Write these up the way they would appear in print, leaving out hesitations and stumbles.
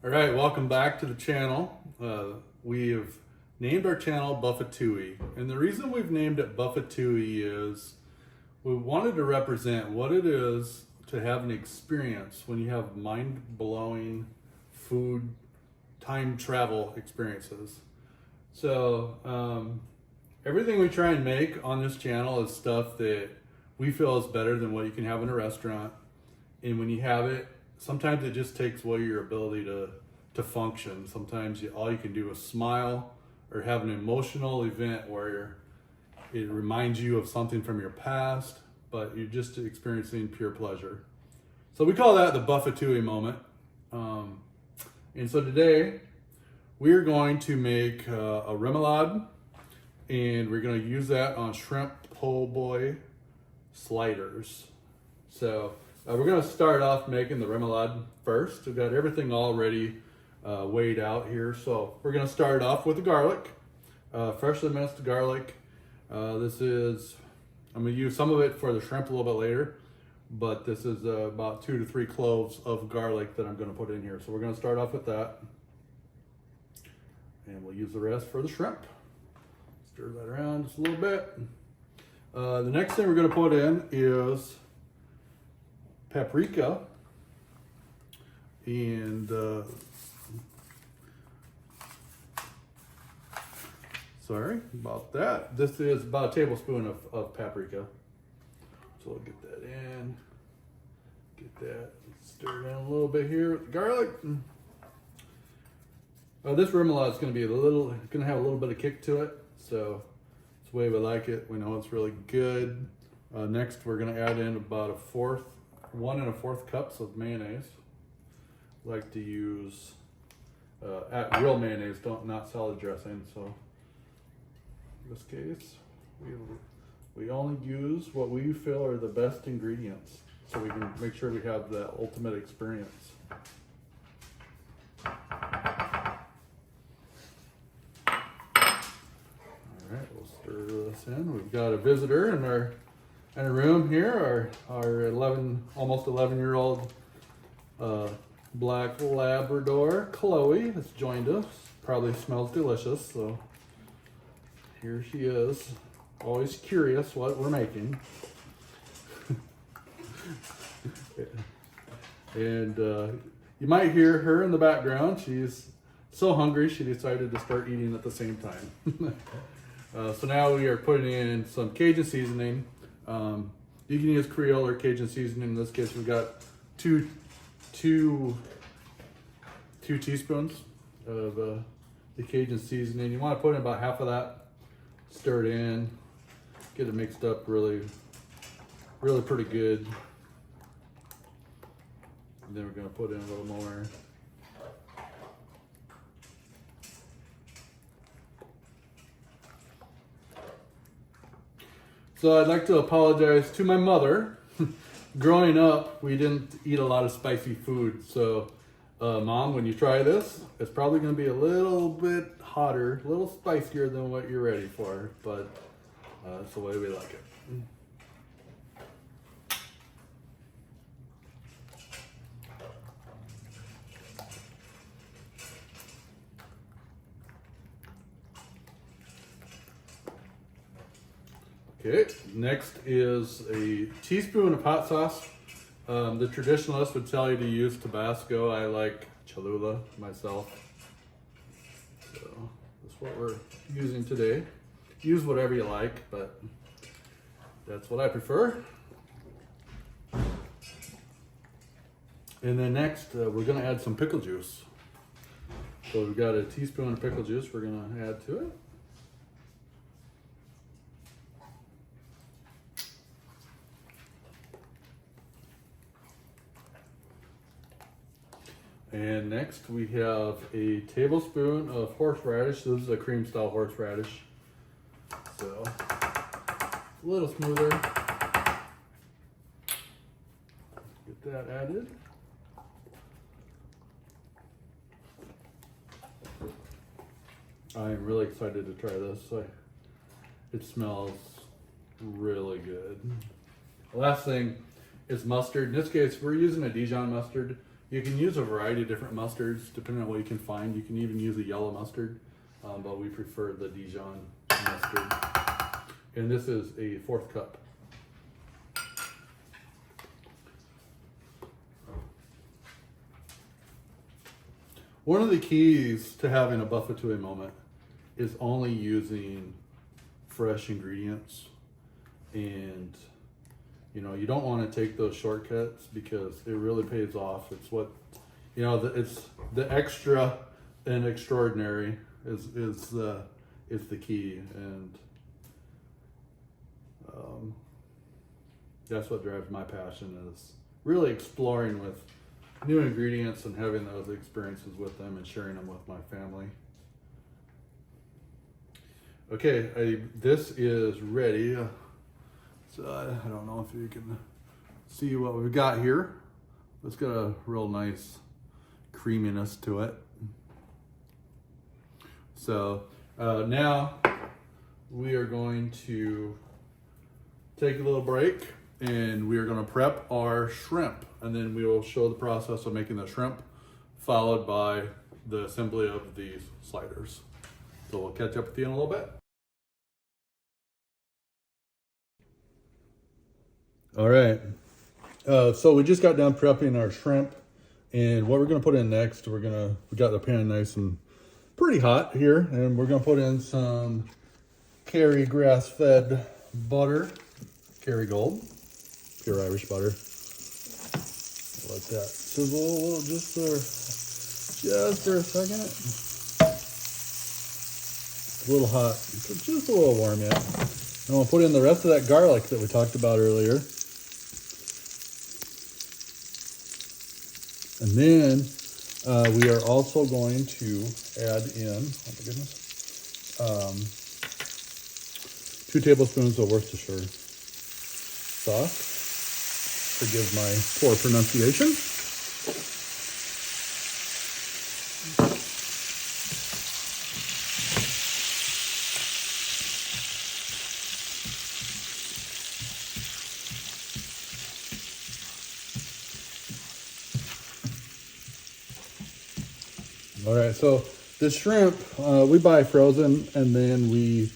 All right, welcome back to the channel. We have named our channel Buff-A-Touille, and the reason we've named it Buff-A-Touille is we wanted to represent what it is to have an experience when you have mind-blowing food, time travel experiences. So everything we try and make on this channel is stuff that we feel is better than what you can have in a restaurant. And when you have it, sometimes it just takes away your ability to function. Sometimes all you can do is smile or have an emotional event where it reminds you of something from your past, but you're just experiencing pure pleasure. So we call that the Buff-A-Touille moment. And so today we are going to make a remoulade, and we're going to use that on shrimp po' boy sliders. So we're going to start off making the remoulade first. We've got everything already weighed out here. So we're going to start off with the garlic, freshly minced garlic. I'm going to use some of it for the shrimp a little bit later, but this is about 2 to 3 cloves of garlic that I'm going to put in here. So we're going to start off with that, and we'll use the rest for the shrimp. Stir that around just a little bit. The next thing we're going to put in is paprika, and sorry about that. This is about a tablespoon of paprika. So I'll get that in, get that stirred in a little bit here with the garlic. This remoulade is going to be going to have a little bit of kick to it, so it's the way we like it. We know it's really good. Next, we're going to add in about 1 1/4 cups of mayonnaise. I like to use real mayonnaise, not salad dressing. So in this case, we only use what we feel are the best ingredients, so we can make sure we have the ultimate experience. All right, we'll stir this in. We've got a visitor in our room here. Our almost 11-year-old black Labrador, Chloe, has joined us. Probably smells delicious, so here she is. Always curious what we're making. And you might hear her in the background. She's so hungry she decided to start eating at the same time. So now we are putting in some Cajun seasoning. You can use Creole or Cajun seasoning. In this case, we've got two teaspoons of the Cajun seasoning. You want to put in about half of that, stir it in, get it mixed up really pretty good. And then we're going to put in a little more. So I'd like to apologize to my mother. Growing up, we didn't eat a lot of spicy food. So Mom, when you try this, it's probably going to be a little bit hotter, a little spicier than what you're ready for, but that's the way we like it. Okay, next is a teaspoon of hot sauce. The traditionalist would tell you to use Tabasco. I like Cholula myself. So that's what we're using today. Use whatever you like, but that's what I prefer. And then next, we're gonna add some pickle juice. So we've got a teaspoon of pickle juice we're gonna add to it. And next we have a tablespoon of horseradish. This is a cream style horseradish. So a little smoother. Get that added. I am really excited to try this. It smells really good. The last thing is mustard. In this case, we're using a Dijon mustard. You can use a variety of different mustards depending on what you can find. You can even use a yellow mustard, but we prefer the Dijon mustard. And this is a 4th cup. One of the keys to having a Buff-A-Touille moment is only using fresh ingredients. And you know, you don't want to take those shortcuts because it really pays off. It's what, you know, it's the extra and extraordinary is the key, and that's what drives my passion, is really exploring with new ingredients and having those experiences with them and sharing them with my family. Okay, this is ready. So I don't know if you can see what we've got here. It's got a real nice creaminess to it. So now we are going to take a little break, and we are going to prep our shrimp, and then we will show the process of making the shrimp, followed by the assembly of these sliders. So we'll catch up with you in a little bit. All right, so we just got done prepping our shrimp, and what we're gonna put in next, we got the pan nice and pretty hot here, and we're gonna put in some Kerry grass-fed butter, Kerry Gold, pure Irish butter. Let that sizzle just for a second. It's a little hot, just a little warm yet. And we'll put in the rest of that garlic that we talked about earlier. And then we are also going to add in, oh my goodness, 2 tablespoons of Worcestershire sauce. Forgive my poor pronunciation. All right, so the shrimp, we buy frozen, and then we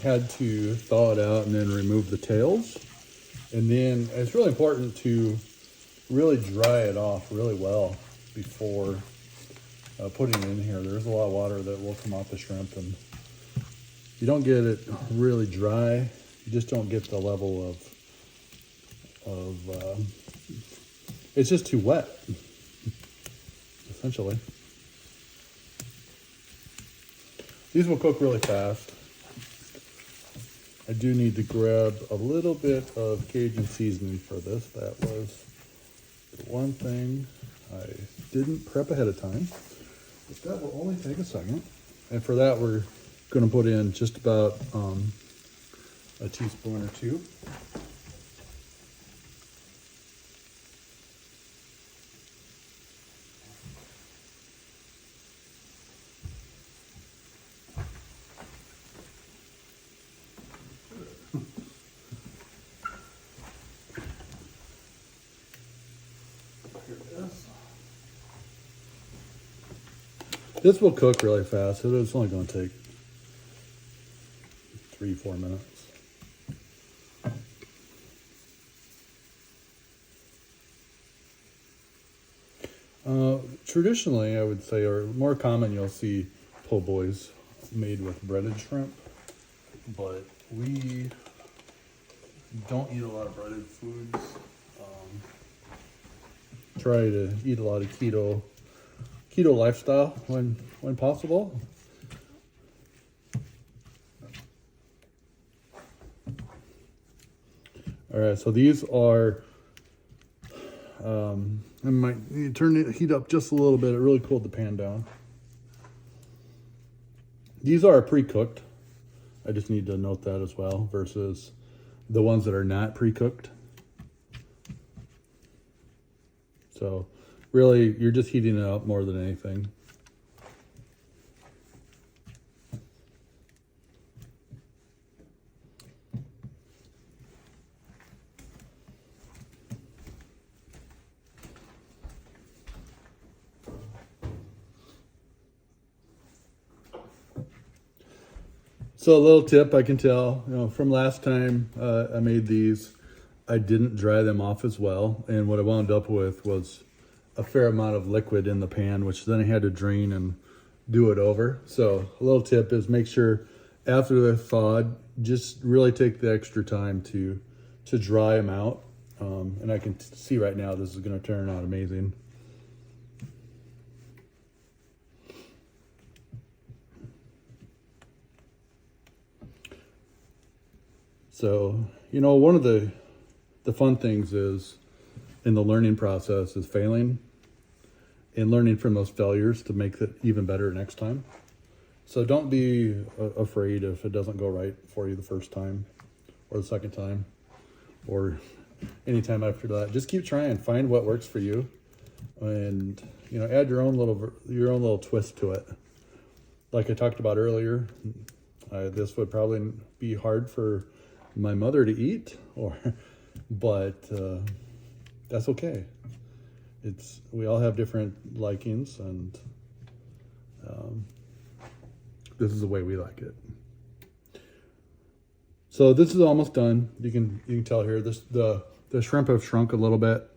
had to thaw it out and then remove the tails. And then it's really important to really dry it off really well before putting it in here. There's a lot of water that will come off the shrimp, and if you don't get it really dry, you just don't get the level of it's just too wet, essentially. These will cook really fast. I do need to grab a little bit of Cajun seasoning for this. That was the one thing I didn't prep ahead of time, but that will only take a second. And for that, we're going to put in just about a teaspoon or 2. This will cook really fast. It's only going to take 3-4 minutes. Traditionally, I would say, or more common, you'll see po' boys made with breaded shrimp, but we don't eat a lot of breaded foods. Try to eat a lot of keto lifestyle when possible. All right, so these are, I might turn the heat up just a little bit. It really cooled the pan down. These are pre-cooked. I just need to note that as well, versus the ones that are not pre-cooked. So really, you're just heating it up more than anything. So a little tip I can tell, from last time I made these, I didn't dry them off as well. And what I wound up with was a fair amount of liquid in the pan, which then I had to drain and do it over. So a little tip is make sure after they're thawed, just really take the extra time to dry them out. And I can see right now this is going to turn out amazing. So, one of the fun things is in the learning process is failing and learning from those failures to make it even better next time. So don't be afraid if it doesn't go right for you the first time or the second time or any time after that. Just keep trying, find what works for you, and add your own little twist to it. Like I talked about earlier, this would probably be hard for my mother to eat, but that's okay. We all have different likings, and this is the way we like it. So this is almost done. You can tell here the shrimp have shrunk a little bit.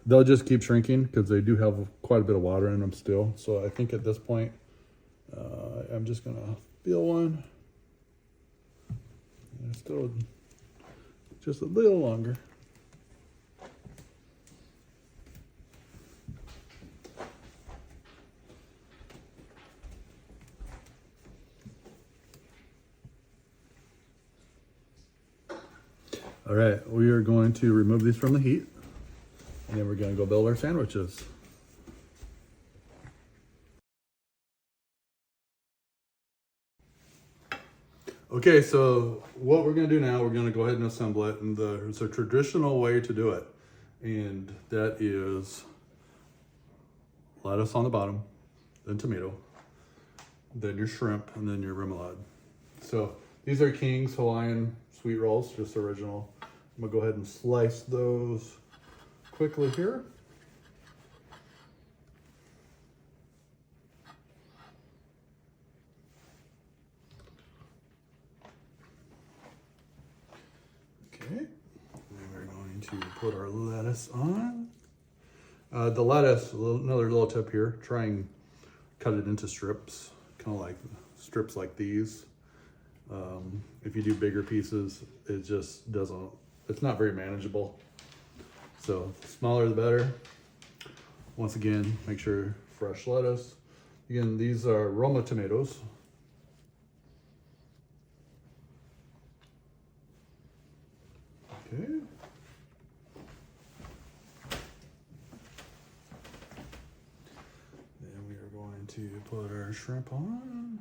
They'll just keep shrinking because they do have quite a bit of water in them still. So I think at this point, I'm just gonna peel one. Still just a little longer. All right, we are going to remove these from the heat, and then we're going to go build our sandwiches. Okay, so what we're going to do now, we're going to go ahead and assemble it, and there's a traditional way to do it, and that is lettuce on the bottom, then tomato, then your shrimp, and then your remoulade. So these are King's Hawaiian sweet rolls, just original. I'm going to go ahead and slice those quickly here. Okay, then we're going to put our lettuce on. The lettuce, another little tip here, try and cut it into strips, kind of like strips like these. If you do bigger pieces, it just it's not very manageable. So the smaller the better. Once again, make sure fresh lettuce. Again, these are Roma tomatoes. Okay. Then we are going to put our shrimp on.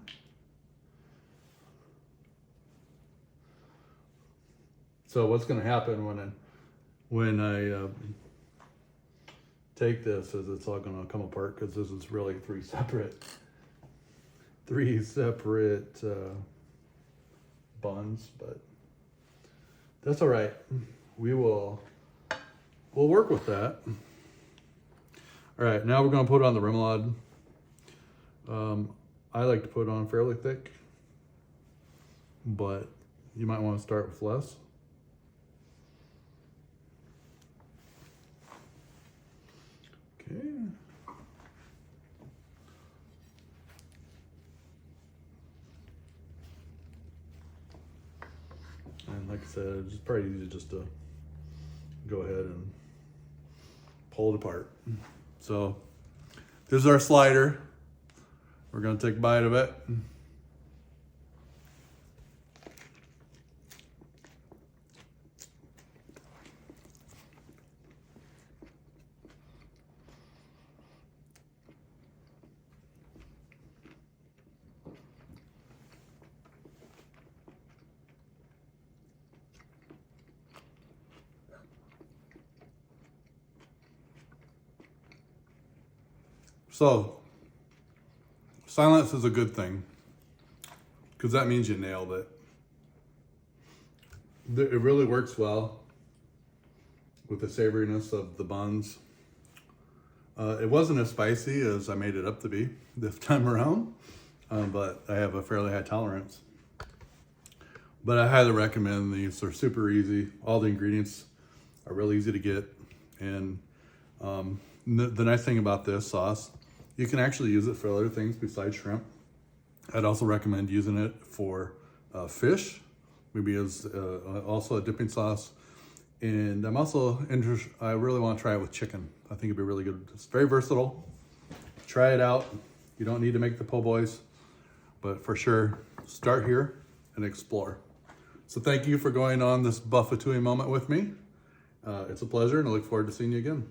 So what's going to happen when I take this is it's all going to come apart because this is really three separate buns, but that's all right. We'll work with that. All right, now we're going to put on the remoulade. I like to put on fairly thick, but you might want to start with less. Okay. And like I said, it's probably easy just to go ahead and pull it apart. So this is our slider. We're going to take a bite of it. So, silence is a good thing because that means you nailed it. It really works well with the savoriness of the buns. It wasn't as spicy as I made it up to be this time around. but I have a fairly high tolerance. But I highly recommend these. They're super easy. All the ingredients are really easy to get. And the nice thing about this sauce, you can actually use it for other things besides shrimp. I'd also recommend using it for fish, maybe as also a dipping sauce. And I'm also interested, I really want to try it with chicken. I think it'd be really good. It's very versatile. Try it out. You don't need to make the po' boys, but for sure, start here and explore. So thank you for going on this Buff-A-Touille moment with me. It's a pleasure, and I look forward to seeing you again.